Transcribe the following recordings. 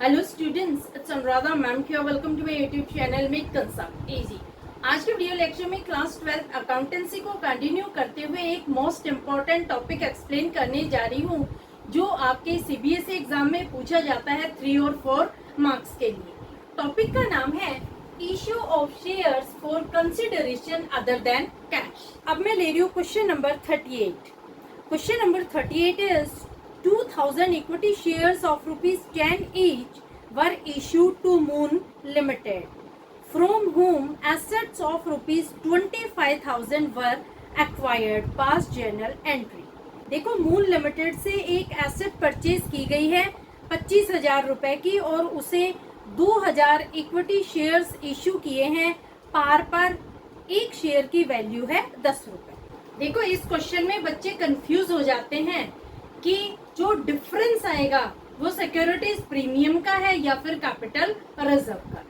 Hello students, it's Anuradha ma'am here. Welcome to my YouTube channel make concept easy. आज के video lecture में class 12 accountancy को continue करते हुए एक मोस्ट इम्पॉर्टेंट टॉपिक एक्सप्लेन करने जा रही हूँ, जो आपके सीबीएसई एग्जाम में पूछा जाता है 3 और 4 मार्क्स के लिए। टॉपिक का नाम है issue of shares for consideration other than cash. अब मैं ले रही हूँ question number 38। Question number 38 is 2000 equity shares of rupees 10 each were issued to Moon Limited, from whom assets of rupees 25,000 were acquired. Past journal entry। देखो, moon limited से एक asset purchase की गई है 25,000 रुपए की और उसे 2000 इक्विटी शेयर्स इश्यू किए हैं। पार पर एक शेयर की वैल्यू है 10 रुपए। देखो, इस क्वेश्चन में बच्चे कंफ्यूज हो जाते हैं कि जो डिफरेंस आएगा वो सिक्योरिटीज प्रीमियम का है या फिर कैपिटल रिजर्व का।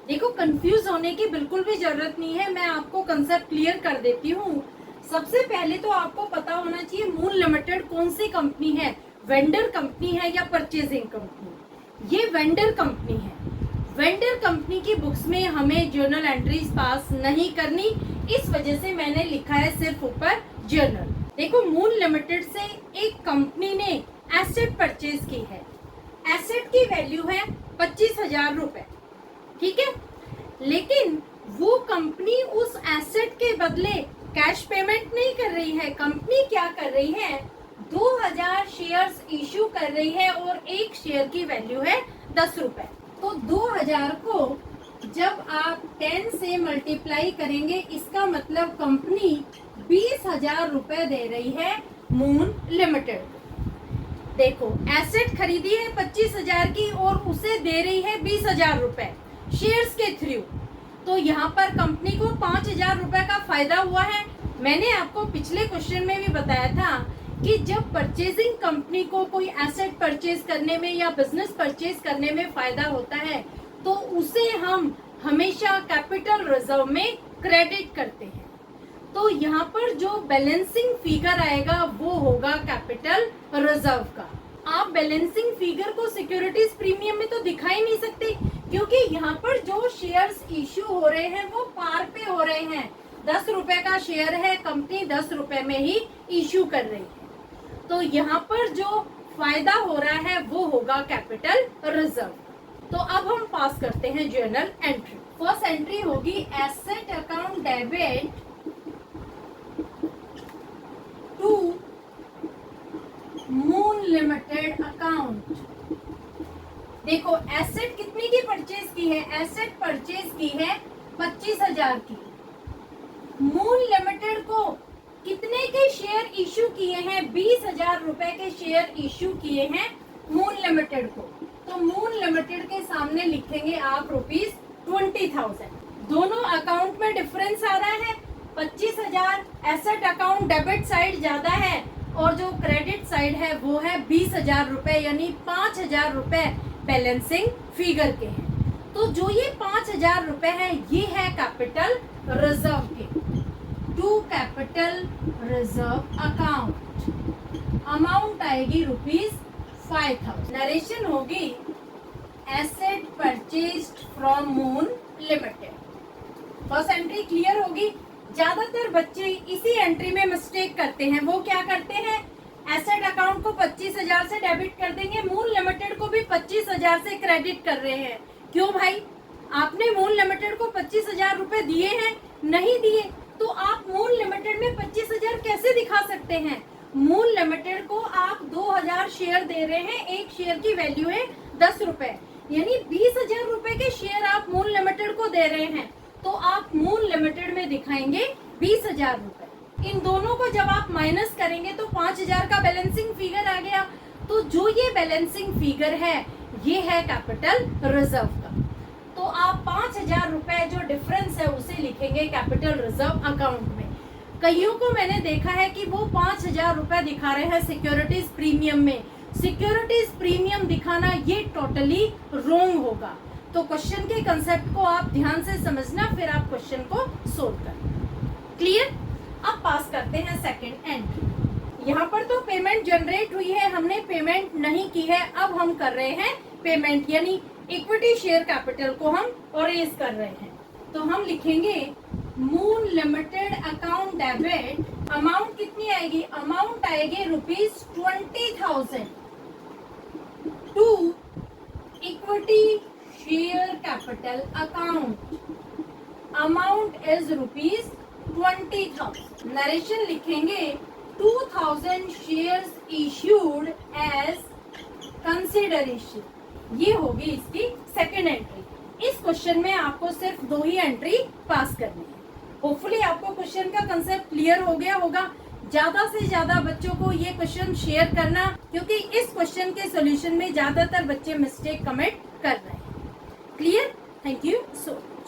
देखो, कंफ्यूज होने की बिल्कुल भी जरूरत नहीं है, मैं आपको कंसेप्ट क्लियर कर देती हूँ। सबसे पहले तो आपको पता होना चाहिए मून लिमिटेड कौन सी कंपनी है, वेंडर कंपनी है या परचेजिंग कंपनी। ये वेंडर कंपनी है। वेंडर कंपनी की बुक्स में हमें जर्नल एंट्रीज पास नहीं करनी, इस वजह से मैंने लिखा है सिर्फ ऊपर जर्नल। देखो, मून लिमिटेड से एक कंपनी ने एसेट परचेज की है। एसेट की वैल्यू है 25,000 रुपए, ठीक है। लेकिन वो कंपनी उस एसेट के बदले कैश पेमेंट नहीं कर रही है। कंपनी क्या कर रही है, 2000 शेयर्स इश्यू कर रही है और एक शेयर की वैल्यू है 10 रुपए। तो 2000 को जब आप 10 से मल्टीप्लाई करेंगे, इसका मतलब कंपनी 20,000 रुपए दे रही है मून लिमिटेड को। देखो, एसेट खरीदी है 25,000 की और उसे दे रही है 20,000 रुपए शेयर्स के थ्रू। तो यहाँ पर कंपनी को 5,000 रुपए का फायदा हुआ है। मैंने आपको पिछले क्वेश्चन में भी बताया था कि जब परचेजिंग कंपनी को कोई एसेट परचेज करने में या बिजनेस परचेज करने में फायदा होता है तो उसे हम हमेशा कैपिटल रिजर्व में क्रेडिट करते हैं। तो यहाँ पर जो बैलेंसिंग फिगर आएगा वो होगा कैपिटल रिजर्व का। आप बैलेंसिंग फिगर को सिक्योरिटीज प्रीमियम में तो दिखा ही नहीं सकते, क्योंकि यहाँ पर जो शेयर्स इश्यू हो रहे हैं वो पार पे हो रहे हैं। 10 रुपए का शेयर है, कंपनी 10 रुपए में ही इश्यू कर रही है। तो यहाँ पर जो फायदा हो रहा है वो होगा कैपिटल रिजर्व। तो अब हम पास करते हैं जर्नल एंट्री। फर्स्ट एंट्री होगी asset account debit to Moon Limited account. देखो, एसेट कितनी की परचेज की है, एसेट परचेज की है 25,000 की। मून लिमिटेड को कितने के शेयर इश्यू किए हैं, 20,000 रुपए के शेयर इश्यू किए हैं मून लिमिटेड को। तो मून लिमिटेड के सामने लिखेंगे आप ₹20,000। दोनों अकाउंट में डिफरेंस आ रहा है, 25,000 एसेट अकाउंट डेबिट साइड ज्यादा है और जो क्रेडिट साइड है वो है 20,000 रुपए, यानी 5,000 रुपए बैलेंसिंग फिगर के हैं। तो जो ये 5,000 रुपए है ये है कैपिटल रिजर्व के। To capital reserve account amount आएगी ₹5,000। नरेशन होगी asset purchased from Moon Limited. First entry clear होगी। ज्यादातर बच्चे इसी एंट्री में मिस्टेक करते हैं। वो क्या करते हैं, एसेट अकाउंट को 25,000 से डेबिट कर देंगे, मून लिमिटेड को भी 25,000 से क्रेडिट कर रहे हैं। क्यों भाई, आपने मून लिमिटेड को 25,000 रुपए दिए हैं? नहीं दिए, तो आप मून लिमिटेड में 25,000 कैसे दिखा सकते हैं? मून लिमिटेड को आप 2000 शेयर दे रहे हैं, एक शेयर की वैल्यू है 10 रुपए, यानी 20,000 रुपए के शेयर आप मून लिमिटेड को दे रहे हैं। तो आप मून लिमिटेड में दिखाएंगे 20,000 रुपए। इन दोनों को जब आप माइनस करेंगे तो 5,000 का बैलेंसिंग फिगर आ गया। तो जो ये बैलेंसिंग फिगर है ये है कैपिटल रिजर्व का। तो आप 5,000 रुपए जो डिफरेंस है उसे लिखेंगे कैपिटल रिजर्व अकाउंट में। कईयों को मैंने देखा है कि वो 5,000 रुपए दिखा रहे हैं सिक्योरिटीज प्रीमियम में। सिक्योरिटीज प्रीमियम दिखाना ये टोटली रॉन्ग होगा। तो क्वेश्चन के कंसेप्ट को आप ध्यान से समझना, फिर आप क्वेश्चन को सोल्व करना। क्लियर? अब पास करते हैं सेकंड एंट्री। यहाँ पर तो पेमेंट जनरेट हुई है, हमने पेमेंट नहीं की है। अब हम कर रहे हैं पेमेंट यानी इक्विटी शेयर कैपिटल को हम अरेज कर रहे हैं। तो हम लिखेंगे Moon Limited account debit, amount कितनी आएगी, अमाउंट आएगी ₹20,000 to equity share capital account, amount is ₹20,000। Narration लिखेंगे 2,000 शेयर्स इश्यूड एज कंसिडरेशन, ये होगी इसकी सेकेंड एंट्री। इस क्वेश्चन में आपको सिर्फ 2 ही एंट्री पास करनी है। होपफुली आपको क्वेश्चन का कंसेप्ट क्लियर हो गया होगा। ज्यादा से ज्यादा बच्चों को ये क्वेश्चन शेयर करना, क्योंकि इस क्वेश्चन के सॉल्यूशन में ज्यादातर बच्चे मिस्टेक कमिट कर रहे हैं। Clear? Thank you so much.